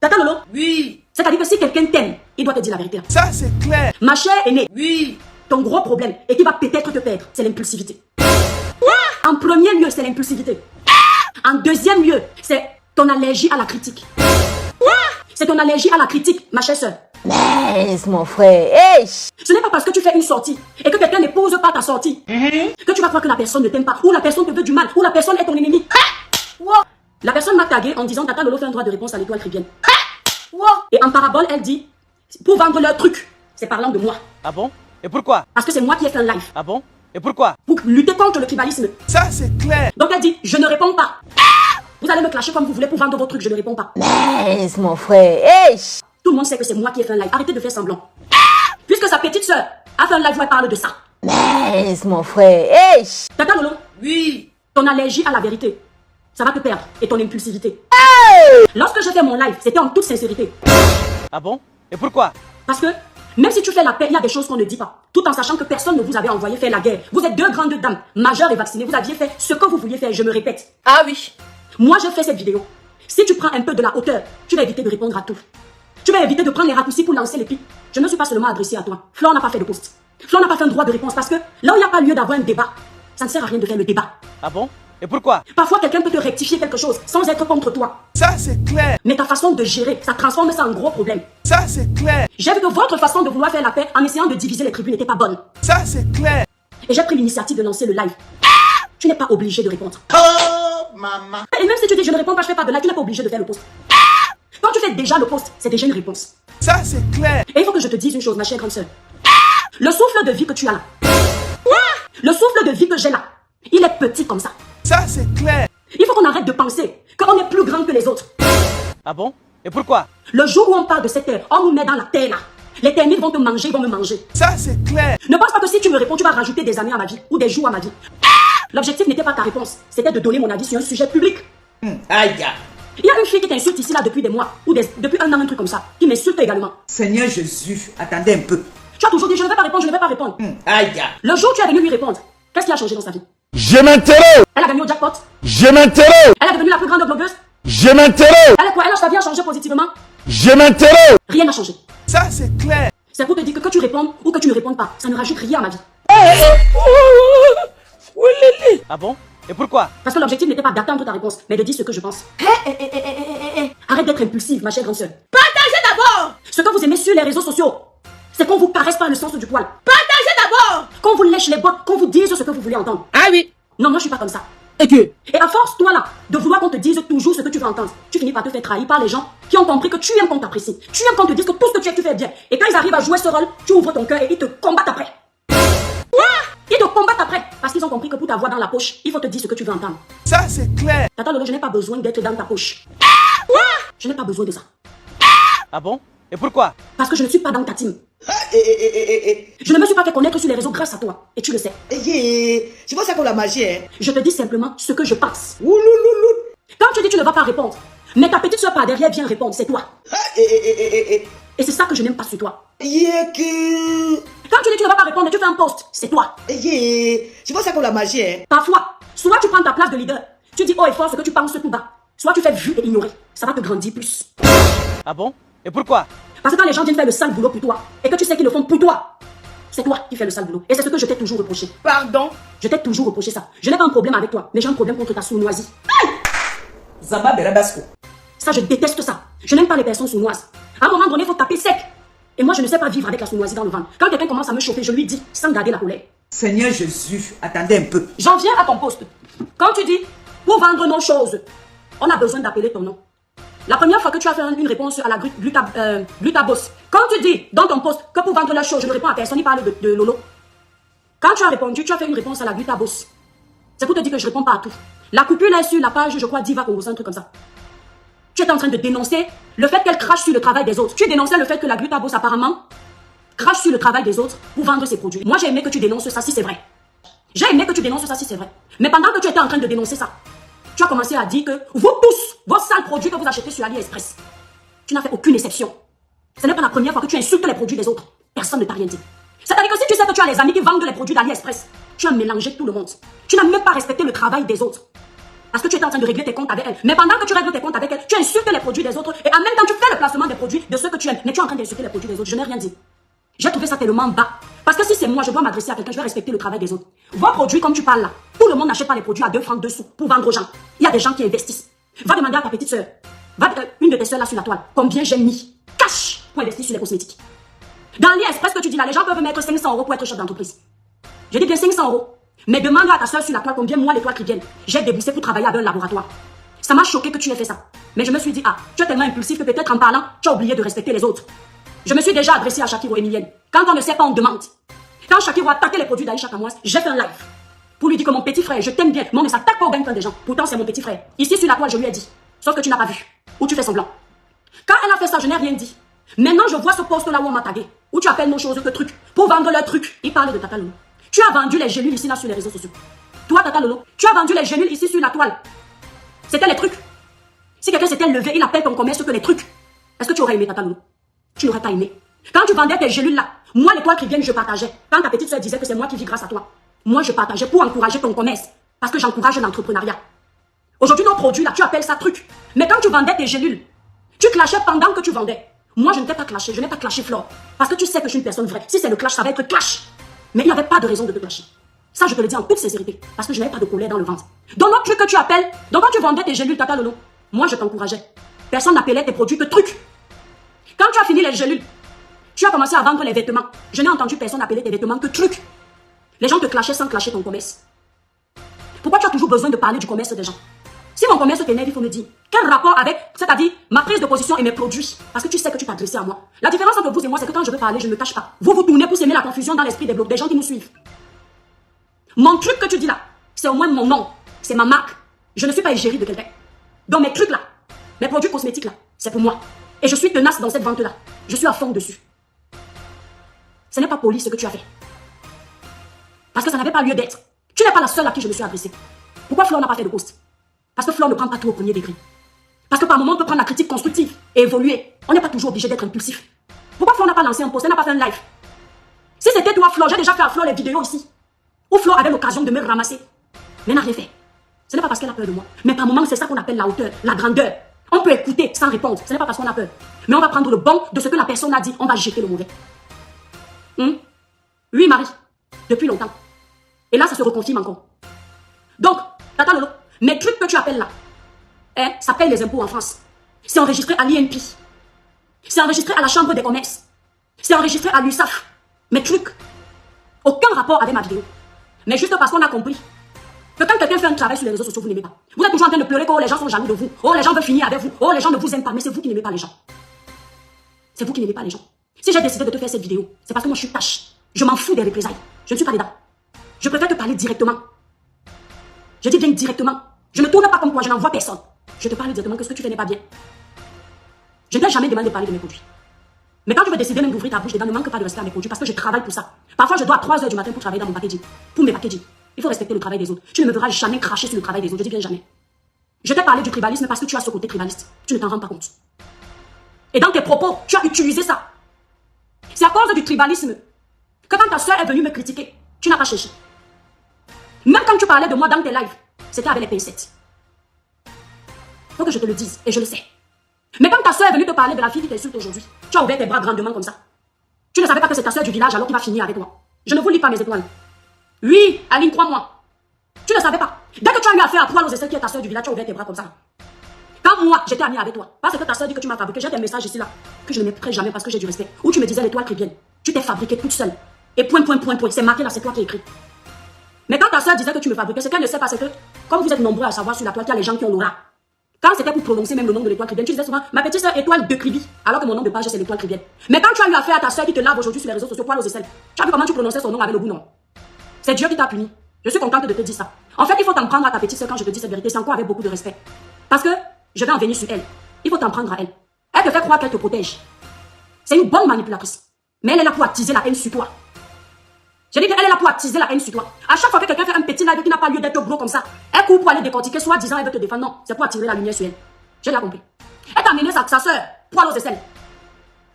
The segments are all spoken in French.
Tata Lolo? Oui. C'est-à-dire que si quelqu'un t'aime, il doit te dire la vérité. Ça, c'est clair. Ma chère aînée. Oui. Ton gros problème, et qui va peut-être te perdre, c'est l'impulsivité. En premier lieu, c'est l'impulsivité. En deuxième lieu, c'est ton allergie à la critique. C'est ton allergie à la critique, ma chère soeur. Mais mon frère, hey. Ce n'est pas parce que tu fais une sortie et que quelqu'un ne pose pas ta sortie que tu vas croire que la personne ne t'aime pas, ou la personne te veut du mal, ou la personne est ton ennemi. La personne m'a tagué en disant Tata Lolo fait un droit de réponse à l'étoile chrétienne. Et en parabole, elle dit pour vendre leur truc, c'est parlant de moi. Ah bon? Et pourquoi? Parce que c'est moi qui ai fait un live. Ah bon? Et pourquoi? Pour lutter contre le tribalisme. Ça, c'est clair. Donc elle dit je ne réponds pas. Vous allez me clasher comme vous voulez pour vendre vos trucs, je ne réponds pas. Mais mon frère, hey. Tout le monde sait que c'est moi qui ai fait un live. Arrêtez de faire semblant. Puisque sa petite soeur a fait un live où elle parle de ça. Mais mon frère, hey. Tata Lolo, Oui. ton allergie à la vérité, ça va te perdre. Et ton impulsivité. Lorsque je fais mon live, c'était en toute sincérité. Ah bon? Et pourquoi? Parce que même si tu fais la paix, il y a des choses qu'on ne dit pas. Tout en sachant que personne ne vous avait envoyé faire la guerre. Vous êtes deux grandes dames, majeures et vaccinées. Vous aviez fait ce que vous vouliez faire, je me répète. Ah oui. Moi, je fais cette vidéo. Si tu prends un peu de la hauteur, tu vas éviter de répondre à tout. Tu vas éviter de prendre les raccourcis pour lancer les pics. Je ne me suis pas seulement adressée à toi. Flore n'a pas fait de post. Flore n'a pas fait un droit de réponse parce que là où il n'y a pas lieu d'avoir un débat, ça ne sert à rien de faire le débat. Ah bon? Et pourquoi? Parfois, quelqu'un peut te rectifier quelque chose sans être contre toi. Ça, c'est clair. Mais ta façon de gérer, ça transforme ça en gros problème. Ça, c'est clair. J'ai vu que votre façon de vouloir faire la paix en essayant de diviser les tribus n'était pas bonne. Ça, c'est clair. Et j'ai pris l'initiative de lancer le live. Tu n'es pas obligé de répondre. Oh, maman. Et même si tu dis je ne réponds pas, je fais pas de live, tu n'es pas obligé de faire le post. Quand tu fais déjà le post, c'est déjà une réponse. Ça, c'est clair. Et il faut que je te dise une chose, ma chère grande sœur. Le souffle de vie que tu as là, le souffle de vie que j'ai là, il est petit comme ça. Ça, c'est clair. Il faut qu'on arrête de penser qu'on est plus grand que les autres. Ah bon? Et pourquoi? Le jour où on parle de cette terre, on nous met dans la terre là. Les termites vont te manger, ils vont me manger. Ça, c'est clair. Ne pense pas que si tu me réponds, tu vas rajouter des années à ma vie ou des jours à ma vie. L'objectif n'était pas ta réponse, c'était de donner mon avis sur un sujet public. Aïe. Il y a une fille qui t'insulte ici là depuis des mois, ou depuis un an, un truc comme ça, qui m'insulte également. Seigneur Jésus, attendez un peu. Tu as toujours dit je ne vais pas répondre, je ne vais pas répondre. Aïe. Le jour où tu es venu lui répondre, qu'est-ce qui a changé dans sa vie? Je m'interroge. Elle a gagné au jackpot. Je m'interroge. Elle est devenue la plus grande blogueuse. Je m'interroge. Elle est quoi? Elle a sa vie a changé positivement. Je m'interroge. Rien n'a changé. Ça, c'est clair. C'est pour te dire que tu répondes ou que tu ne répondes pas, ça ne rajoute rien à ma vie. Ah bon? Et pourquoi? Parce que l'objectif n'était pas d'attendre ta réponse, mais de dire ce que je pense. Arrête d'être impulsive, ma chère grande sœur. Partagez d'abord. Ce que vous aimez sur les réseaux sociaux, c'est qu'on vous caresse par le sens du poil. Partagez d'abord. Qu'on vous lèche les bottes, qu'on vous dise ce que vous voulez entendre. Ah oui. Non, moi je suis pas comme ça. Et que? Et à force, toi là, de vouloir qu'on te dise toujours ce que tu veux entendre, tu finis par te faire trahir par les gens qui ont compris que tu aimes qu'on t'apprécie. Tu aimes qu'on te dise que tout ce que tu fais bien. Et quand ils arrivent à jouer ce rôle, tu ouvres ton cœur et ils te combattent après. Ils te combattent après. Parce qu'ils ont compris que pour t'avoir dans la poche, il faut te dire ce que tu veux entendre. Ça, c'est clair. Tata Lolo, je n'ai pas besoin d'être dans ta poche. Je n'ai pas besoin de ça. Ah bon? Et pourquoi? Parce que je ne suis pas dans ta team. Je ne me suis pas fait connaître sur les réseaux grâce à toi. Et tu le sais. C'est pas ça qu'on la magie, hein. Je te dis simplement ce que je pense. Oulouloulou. Quand tu dis tu ne vas pas répondre, mais ta petite soeur par derrière vient répondre, c'est toi. Et c'est ça que je n'aime pas sur toi. Quand tu dis tu ne vas pas répondre et tu fais un post, c'est toi. C'est pas ça qu'on la magie, hein. Parfois, soit tu prends ta place de leader, tu dis haut et fort ce que tu penses tout bas. Soit tu fais vu et ignorer. Ça va te grandir plus. Ah bon? Et pourquoi? Parce que quand les gens viennent faire le sale boulot pour toi, et que tu sais qu'ils le font pour toi, c'est toi qui fais le sale boulot. Et c'est ce que je t'ai toujours reproché. Pardon. Je t'ai toujours reproché ça. Je n'ai pas un problème avec toi, mais j'ai un problème contre ta sournoisie. Zaba Berabasco. Ça, je déteste ça. Je n'aime pas les personnes sournoises. À un moment donné, il faut taper sec. Et moi, je ne sais pas vivre avec la sournoisie dans le ventre. Quand quelqu'un commence à me chauffer, je lui dis, sans garder la colère. Seigneur Jésus, attendez un peu. J'en viens à ton poste. Quand tu dis, pour vendre nos choses, on a besoin d'appeler ton nom. La première fois que tu as fait une réponse à la glutabos, quand tu dis dans ton poste que pour vendre la chose, je ne réponds à personne, il parle de Lolo. Quand tu as répondu, tu as fait une réponse à la glutabos. C'est pour te dire que je ne réponds pas à tout. La coupure est sur la page, je crois, Diva Congo, un truc comme ça. Tu es en train de dénoncer le fait qu'elle crache sur le travail des autres. Tu dénonçais le fait que la glutabos, apparemment, crache sur le travail des autres pour vendre ses produits. Moi, j'ai aimé que tu dénonces ça si c'est vrai. J'ai aimé que tu dénonces ça si c'est vrai. Mais pendant que tu étais en train de dénoncer ça, tu as commencé à dire que vous tous, vos sales produits que vous achetez sur AliExpress, tu n'as fait aucune exception. Ce n'est pas la première fois que tu insultes les produits des autres. Personne ne t'a rien dit. C'est-à-dire que si tu sais que tu as les amis qui vendent les produits d'AliExpress, tu as mélangé tout le monde. Tu n'as même pas respecté le travail des autres. Parce que tu étais en train de régler tes comptes avec elle. Mais pendant que tu règles tes comptes avec elle, tu insultes les produits des autres. Et en même temps, tu fais le placement des produits de ceux que tu aimes. Mais tu es en train d'insulter les produits des autres. Je n'ai rien dit. J'ai trouvé ça tellement bas. Parce que si c'est moi, je dois m'adresser à quelqu'un, je vais respecter le travail des autres. Vos produits, comme tu parles là, tout le monde n'achète pas les produits à 2 francs, 2 sous pour vendre aux gens. Il y a des gens qui investissent. Va demander à ta petite soeur, une de tes soeurs là sur la toile, combien j'ai mis cash pour investir sur les cosmétiques. Dans l'Express que tu dis là, les gens peuvent mettre 500 € pour être chef d'entreprise. Je dis bien 500 €. Mais demande à ta soeur sur la toile combien moi, l'étoile chrétienne, j'ai déboursé pour travailler avec un laboratoire. Ça m'a choqué que tu aies fait ça. Mais je me suis dit, ah, tu es tellement impulsif que peut-être en parlant, tu as oublié de respecter les autres. Je me suis déjà adressée à Shakiro Emilienne. Quand on ne sait pas, on demande. Quand Shakiro a attaqué les produits d'Aïcha Kamoise, j'ai fait un live. Pour lui dire que mon petit frère, je t'aime bien, mais on ne s'attaque pas au gain des gens. Pourtant, c'est mon petit frère. Ici, sur la toile, je lui ai dit. Sauf que tu n'as pas vu. Ou tu fais semblant. Quand elle a fait ça, je n'ai rien dit. Maintenant, je vois ce post là où on m'a tagué. Où tu appelles nos choses que trucs. Pour vendre leurs trucs. Il parle de Tata Lolo. Tu as vendu les gélules ici, là, sur les réseaux sociaux. Toi, Tata Lolo, tu as vendu les gélules ici, sur la toile. C'était les trucs. Si quelqu'un s'était levé, il appelle ton commerce que les trucs. Est-ce que tu aurais aimé, Tata Lolo? Tu n'aurais pas aimé. Quand tu vendais tes gélules là, moi, l'étoile qui viennent, je partageais. Quand ta petite soeur disait que c'est moi qui vis grâce à toi, moi, je partageais pour encourager ton commerce. Parce que j'encourage l'entrepreneuriat. Aujourd'hui, nos produits là, tu appelles ça truc. Mais quand tu vendais tes gélules, tu clashais pendant que tu vendais. Moi, je ne t'ai pas clashé, je n'ai pas clashé Flore. Parce que tu sais que je suis une personne vraie. Si c'est le clash, ça va être clash. Mais il n'y avait pas de raison de te clasher. Ça, je te le dis en toute sincérité. Parce que je n'avais pas de colère dans le ventre. Donc, notre truc que tu appelles, donc quand tu vendais tes gélules, Tata Lolo, moi, je t'encourageais. Personne n'appelait tes produits que trucs. Quand tu as fini les gélules, tu as commencé à vendre les vêtements. Je n'ai entendu personne appeler tes vêtements que trucs. Les gens te clashaient sans clasher ton commerce. Pourquoi tu as toujours besoin de parler du commerce des gens? Si mon commerce t'énerve, il faut me dire. Quel rapport avec, c'est-à-dire, ma prise de position et mes produits? Parce que tu sais que tu t'adresses à moi. La différence entre vous et moi, c'est que quand je veux parler, je ne me cache pas. Vous vous tournez pour semer la confusion dans l'esprit des gens qui nous suivent. Mon truc que tu dis là, c'est au moins mon nom. C'est ma marque. Je ne suis pas égérie de quelqu'un. Donc mes trucs là, mes produits cosmétiques là, c'est pour moi. Et je suis tenace dans cette vente là. Je suis à fond dessus. Ce n'est pas poli ce que tu as fait. Parce que ça n'avait pas lieu d'être. Tu n'es pas la seule à qui je me suis adressée. Pourquoi Flore n'a pas fait de post? Parce que Flore ne prend pas tout au premier degré. Parce que par moment, on peut prendre la critique constructive et évoluer. On n'est pas toujours obligé d'être impulsif. Pourquoi Flore n'a pas lancé un post? Elle n'a pas fait un live. Si c'était toi, Flore, j'ai déjà fait à Flore les vidéos ici. Où Flore avait l'occasion de me ramasser. Mais elle n'a rien fait. Ce n'est pas parce qu'elle a peur de moi. Mais par moment, c'est ça qu'on appelle la hauteur, la grandeur. On peut écouter sans répondre. Ce n'est pas parce qu'on a peur. Mais on va prendre le bon de ce que la personne a dit. On va jeter le mauvais. Oui, Marie. Depuis longtemps. Et là, ça se reconfirme encore. Donc, Tata Lolo, mes trucs que tu appelles là, ça paye les impôts en France. C'est enregistré à l'INP. C'est enregistré à la Chambre des commerces. C'est enregistré à l'USAF. Mes trucs. Aucun rapport avec ma vidéo. Mais juste parce qu'on a compris que quand quelqu'un fait un travail sur les réseaux sociaux, vous n'aimez pas. Vous êtes toujours en train de pleurer que les gens sont jaloux de vous. Oh, les gens veulent finir avec vous. Oh, les gens ne vous aiment pas. Mais c'est vous qui n'aimez pas les gens. C'est vous qui n'aimez pas les gens. Si j'ai décidé de te faire cette vidéo, c'est parce que moi je suis tâche. Je m'en fous des représailles. Je ne suis pas dedans. Je préfère te parler directement. Je dis bien directement. Je ne tourne pas comme toi, je n'envoie personne. Je te parle directement que ce que tu fais n'est pas bien. Je ne t'ai jamais demandé de parler de mes produits. Mais quand tu veux décider même d'ouvrir ta bouche dedans, ne manque pas de respect à mes produits parce que je travaille pour ça. Parfois, je dois à 3 h du matin pour travailler dans mon packaging. Pour mes packaging. Il faut respecter le travail des autres. Tu ne me verras jamais cracher sur le travail des autres. Je dis bien jamais. Je t'ai parlé du tribalisme parce que tu as ce côté tribaliste. Tu ne t'en rends pas compte. Et dans tes propos, tu as utilisé ça. C'est à cause du tribalisme que quand ta soeur est venue me critiquer, tu n'as pas cherché. Même quand tu parlais de moi dans tes lives, c'était avec les pincettes. Faut que je te le dise, et je le sais. Mais quand ta soeur est venue te parler de la fille qui t'insulte aujourd'hui, tu as ouvert tes bras grandement comme ça. Tu ne savais pas que c'est ta soeur du village alors qui va finir avec toi. Je ne vous lis pas mes étoiles. Oui, Aline, crois-moi. Tu ne savais pas. Dès que tu as eu affaire à Poil aux Essais qui est ta soeur du village, tu as ouvert tes bras comme ça. Quand moi, j'étais amie avec toi, parce que ta soeur dit que tu m'as fabriqué, j'ai des messages ici là, que je ne mettrai jamais parce que j'ai du respect. Où tu me disais l'étoile chrétienne. Tu t'es fabriqué toute seule. Et point. C'est marqué là, c'est toi qui écris. Mais quand ta soeur disait que tu me fabriquais, ce qu'elle ne sait pas, c'est que, comme vous êtes nombreux à savoir sur la toile, qu'il y a les gens qui ont l'aura. Quand c'était pour prononcer même le nom de l'étoile chrétienne, tu disais souvent, ma petite soeur étoile de Kribi, alors que mon nom de page c'est l'étoile chrétienne. Mais quand tu as eu affaire à ta soeur qui te lave aujourd'hui sur les réseaux sociaux, Poil aux Aisselles, tu as vu comment tu prononçais son nom avec le bout non. C'est Dieu qui t'a puni. Je suis contente de te dire ça. En fait, il faut t'en prendre à ta petite soeur quand je te dis cette vérité, c'est encore avec beaucoup de respect. Parce que je vais en venir sur elle. Il faut t'en prendre à elle. Elle te fait croire qu'elle te protège. C'est une bonne manipulatrice. Mais elle est là pour attiser la haine sur toi. Je dis qu'elle est là pour attiser la haine sur toi. À chaque fois que quelqu'un fait un petit live qui n'a pas lieu d'être gros comme ça, elle court pour aller décortiquer, soit disant elle veut te défendre. Non, c'est pour attirer la lumière sur elle. J'ai bien compris. Elle t'a amené sa soeur, Poil aux Aisselles.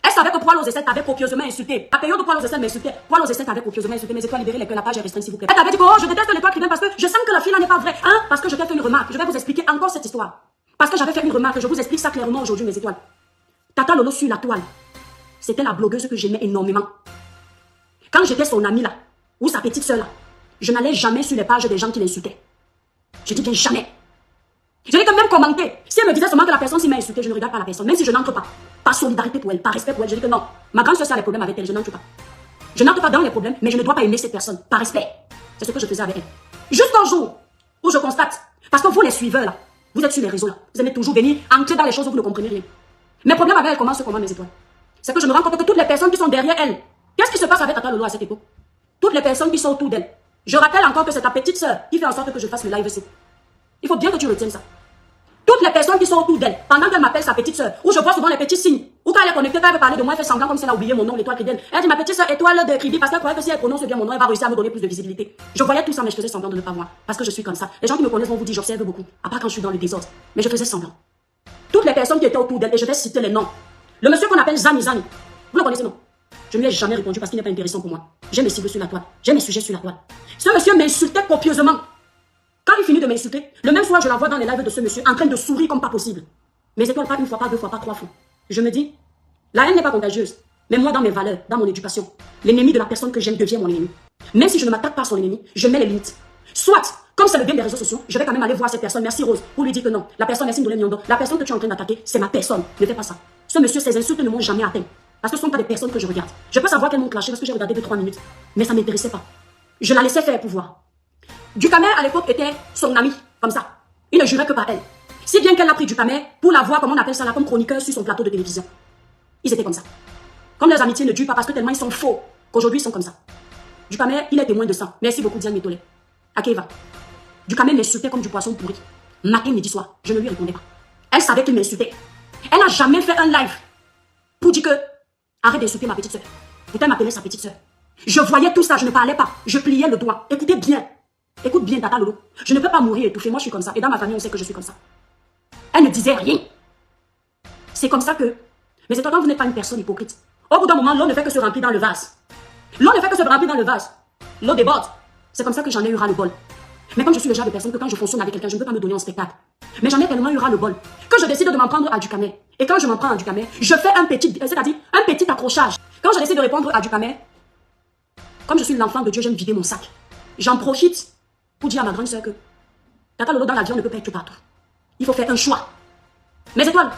Elle savait que Poil aux aisselles t'avait copieusement insulté. La période de Poil aux aisselles m'insultait. Poil aux aisselles t'avait copieusement insulté. Mais étoiles libérées, que la page est restreinte, s'il vous plaît. Elle t'avait dit que, oh, je déteste l'étoile qui vient parce que je sens que la fille là n'est pas vraie. Hein? Parce que je t'ai fait une remarque. Je vais vous expliquer encore cette histoire. Parce que j'avais fait une remarque. Je vous explique ça clairement aujourd'hui, mes étoiles. Tata Lolo sur la toile. C'était la blogueuse que j'aimais énormément. Quand j'étais son amie là, ou sa petite soeur là, je n'allais jamais sur les pages des gens qui l'insultaient. Je dis bien jamais. Je n'ai quand même commenté. Si elle me disait seulement que la personne s'y m'a insulté, je ne regarde pas la personne. Même si je n'entre pas. Par solidarité pour elle, par respect pour elle, je dis que non. Ma grande soeur a des problèmes avec elle, je n'entre pas. Je n'entre pas dans les problèmes, mais je ne dois pas aimer cette personne. Par respect. C'est ce que je faisais avec elle. Jusqu'au jour où je constate. Parce que vous les suiveurs là, vous êtes sur les réseaux là. Vous aimez toujours venir entrer dans les choses où vous ne comprenez rien. Mes problèmes avec elle commencent comment, mes étoiles? C'est que je me rends compte que toutes les personnes qui sont derrière elle, qu'est-ce qui se passe avec Tata Lolo à cette époque? Toutes les personnes qui sont autour d'elle. Je rappelle encore que c'est ta petite soeur qui fait en sorte que je fasse le live ici. Il faut bien que tu retiennes ça. Toutes les personnes qui sont autour d'elle, pendant qu'elle m'appelle sa petite soeur, où je vois souvent les petits signes, ou quand elle est connectée, quand elle veut parler de moi, elle fait semblant comme si elle a oublié mon nom, l'étoile Crédel. Elle dit ma petite soeur étoile de crédit, parce qu'elle croyait que si elle prononce bien mon nom, elle va réussir à me donner plus de visibilité. Je voyais tout ça, mais je faisais semblant de ne pas voir, parce que je suis comme ça. Les gens qui me connaissent vont vous dire, j'observe beaucoup, à part quand je suis dans le désordre. Mais je faisais semblant. Toutes les personnes qui étaient autour d'elle, et je vais citer les noms. Le monsieur qu'on appelle Zani Zani, vous le connaissez, non? Je ne lui ai jamais répondu parce qu'il n'est pas intéressant pour moi. J'ai mes cibles sur la toile, j'ai mes sujets sur la toile. Ce monsieur m'insultait copieusement. Quand il finit de m'insulter, le même soir, je la vois dans les lives de ce monsieur en train de sourire comme pas possible. Mes étoiles, pas une fois, pas deux fois, pas trois fois. Je me dis, la haine n'est pas contagieuse. Mais moi, dans mes valeurs, dans mon éducation, l'ennemi de la personne que j'aime devient mon ennemi. Même si je ne m'attaque pas à son ennemi, je mets les limites. Soit, comme c'est le bien des réseaux sociaux, je vais quand même aller voir cette personne, merci Rose, pour lui dire que non, la personne, merci Ndolé Miondo, la personne que tu es en train d'attaquer, c'est ma personne. Ne fais pas ça. Ce monsieur, ses insultes ne m'ont jamais atteint. Parce que ce ne sont pas des personnes que je regarde. Je peux savoir qu'elles m'ont clashé parce que j'ai regardé 2-3 minutes. Mais ça ne m'intéressait pas. Je la laissais faire pour voir. Ducamer, à l'époque, était son ami, comme ça. Il ne jurait que par elle. Si bien qu'elle a pris Ducamer pour la voir, comme on appelle ça là, comme chroniqueur sur son plateau de télévision. Ils étaient comme ça. Comme leurs amitiés ne durent pas parce que tellement ils sont faux, qu'aujourd'hui ils sont comme ça. Ducamer, il est témoin de ça. Merci beaucoup, Diane Métolé. Akeva. Ducamer m'insultait comme du poisson pourri. Matin, midi, soir. Je ne lui répondais pas. Elle savait qu'il m'insultait. Elle n'a jamais fait un live pour dire que arrête d'insulter ma petite soeur. Pourtant, elle m'appelait sa petite soeur. Je voyais tout ça, je ne parlais pas. Je pliais le doigt. Écoutez bien. Écoute bien, Tata Lolo. Je ne peux pas mourir étouffée. Moi, je suis comme ça. Et dans ma famille, on sait que je suis comme ça. Elle ne disait rien. C'est comme ça que... Mais c'est toi, quand vous n'êtes pas une personne hypocrite. Au bout d'un moment, l'eau ne fait que se remplir dans le vase. L'eau ne fait que se remplir dans le vase. L'eau déborde. C'est comme ça que j'en ai eu ras le bol. Mais comme je suis le genre de personne que quand je fonctionne avec quelqu'un, je ne peux pas me donner en spectacle. Mais j'en ai tellement eu ras le bol que je décide de m'en prendre à Ducamer. Et quand je m'en prends à Ducamer, je fais un petit, c'est-à-dire un petit accrochage. Quand je décide de répondre à Ducamer, comme je suis l'enfant de Dieu, j'aime vider mon sac. J'en profite pour dire à ma grande soeur que Tata Lolo dans la vie, on ne peut pas être partout. Il faut faire un choix. Mes étoiles,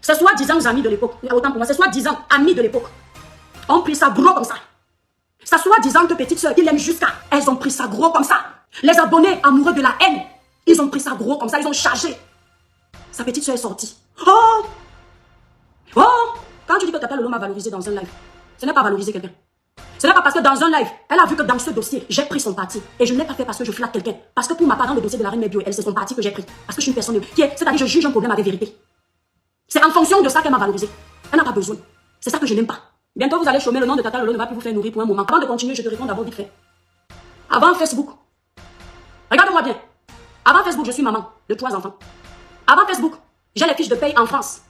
c'est soi-disant amis de l'époque, autant pour moi, c'est soi-disant amis de l'époque. On pris ça gros comme ça. C'est soi-disant que petite soeur, ils l'aiment jusqu'à. Elles ont pris ça gros comme ça. Les abonnés amoureux de la haine, ils ont pris ça gros comme ça, ils ont chargé. Sa petite soeur est sortie. Oh! Oh! Quand tu dis que Tata Lolo m'a valorisé dans un live, ce n'est pas valoriser quelqu'un. Ce n'est pas parce que dans un live, elle a vu que dans ce dossier, j'ai pris son parti. Et je ne l'ai pas fait parce que je flatte quelqu'un. Parce que pour ma part, dans le dossier de la reine Médio, elle, c'est son parti que j'ai pris. Parce que je suis une personne qui est, c'est-à-dire je juge un problème avec vérité. C'est en fonction de ça qu'elle m'a valorisé. Elle n'a pas besoin. C'est ça que je n'aime pas. Bientôt, vous allez chômer, le nom de Tata Lolo ne va plus vous faire nourrir pour un moment. Avant de continuer, je te réponds d'abord vite fait. Avant Facebook. Regarde-moi bien. Avant Facebook, je suis maman de 3 enfants. Avant Facebook, j'ai les fiches de paye en France.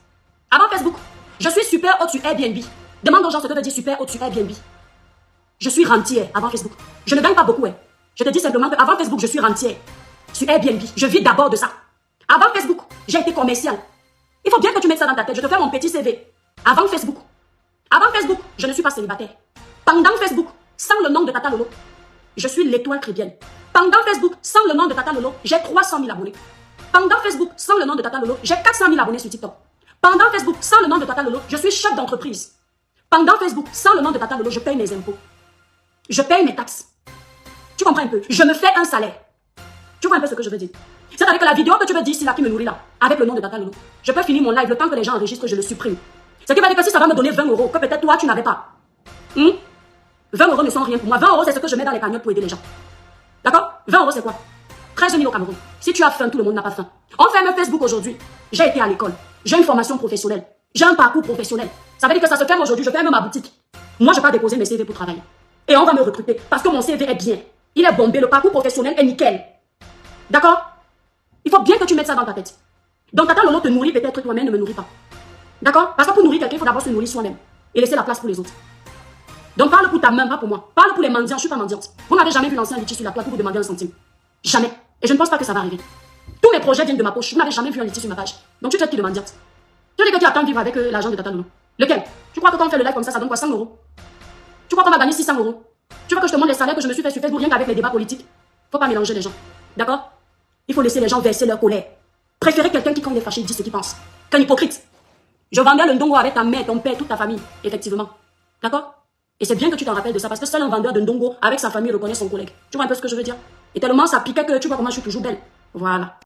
Avant Facebook, je suis super haut sur Airbnb. Demande aux gens ce que veut dire super haut sur Airbnb. Je suis rentière avant Facebook. Je ne gagne pas beaucoup. Je te dis simplement qu'avant Facebook, je suis rentière sur Airbnb. Je vis d'abord de ça. Avant Facebook, j'ai été commercial. Il faut bien que tu mettes ça dans ta tête. Je te fais mon petit CV. Avant Facebook. Avant Facebook, je ne suis pas célibataire. Pendant Facebook, sans le nom de Tata Lolo, je suis l'étoile chrétienne. Pendant Facebook, sans le nom de Tata Lolo, j'ai 300 000 abonnés. Pendant Facebook, sans le nom de Tata Lolo, j'ai 400 000 abonnés sur TikTok. Pendant Facebook, sans le nom de Tata Lolo, je suis chef d'entreprise. Pendant Facebook, sans le nom de Tata Lolo, je paye mes impôts. Je paye mes taxes. Tu comprends un peu? Je me fais un salaire. Tu vois un peu ce que je veux dire? C'est-à-dire que la vidéo que tu veux dire, c'est là qui me nourrit là, avec le nom de Tata Lolo. Je peux finir mon live, le temps que les gens enregistrent, je le supprime. Ce qui va dire que si ça va me donner 20 €, que peut-être toi, tu n'avais pas. 20 € ne sont rien pour moi. 20 €, c'est ce que je mets dans les cagnottes pour aider les gens. D'accord? 20 € c'est quoi? 13 000 au Cameroun. Si tu as faim, tout le monde n'a pas faim. On ferme un Facebook aujourd'hui. J'ai été à l'école. J'ai une formation professionnelle. J'ai un parcours professionnel. Ça veut dire que ça se ferme aujourd'hui. Je ferme ma boutique. Moi, je vais pas déposer mes CV pour travailler. Et on va me recruter. Parce que mon CV est bien. Il est bombé. Le parcours professionnel est nickel. D'accord? Il faut bien que tu mettes ça dans ta tête. Donc, Tata Lolo te nourrit peut-être toi-même, ne me nourrit pas. D'accord? Parce que pour nourrir quelqu'un, il faut d'abord se nourrir soi-même. Et laisser la place pour les autres. Donc parle pour ta main, pas pour moi. Parle pour les mendiants, je suis pas mendiante. Vous n'avez jamais vu lancer un litige sur la toile pour vous demander un centime. Jamais. Et je ne pense pas que ça va arriver. Tous mes projets viennent de ma poche. Vous n'avez jamais vu un litige sur ma page. Donc tu traites qui de mendiante? Tu dis que tu attends de vivre avec l'argent de Tata Nono. Lequel? Tu crois que quand on fait le live comme ça donne quoi? 100 €? Tu crois qu'on va gagner 600 €? Tu veux que je te montre les salaires que je me suis fait sur Facebook rien qu'avec les débats politiques? Faut pas mélanger les gens. D'accord? Il faut laisser les gens verser leur colère. Préférez quelqu'un qui, quand il est fâché, dit ce qu'il pense, qu'un hypocrite. Je vendais le ndongo avec ta mère, ton père, toute ta famille. Effectivement. D'accord? Et c'est bien que tu t'en rappelles de ça, parce que seul un vendeur de ndongo avec sa famille reconnaît son collègue. Tu vois un peu ce que je veux dire? Et tellement ça piquait que tu vois comment je suis toujours belle. Voilà.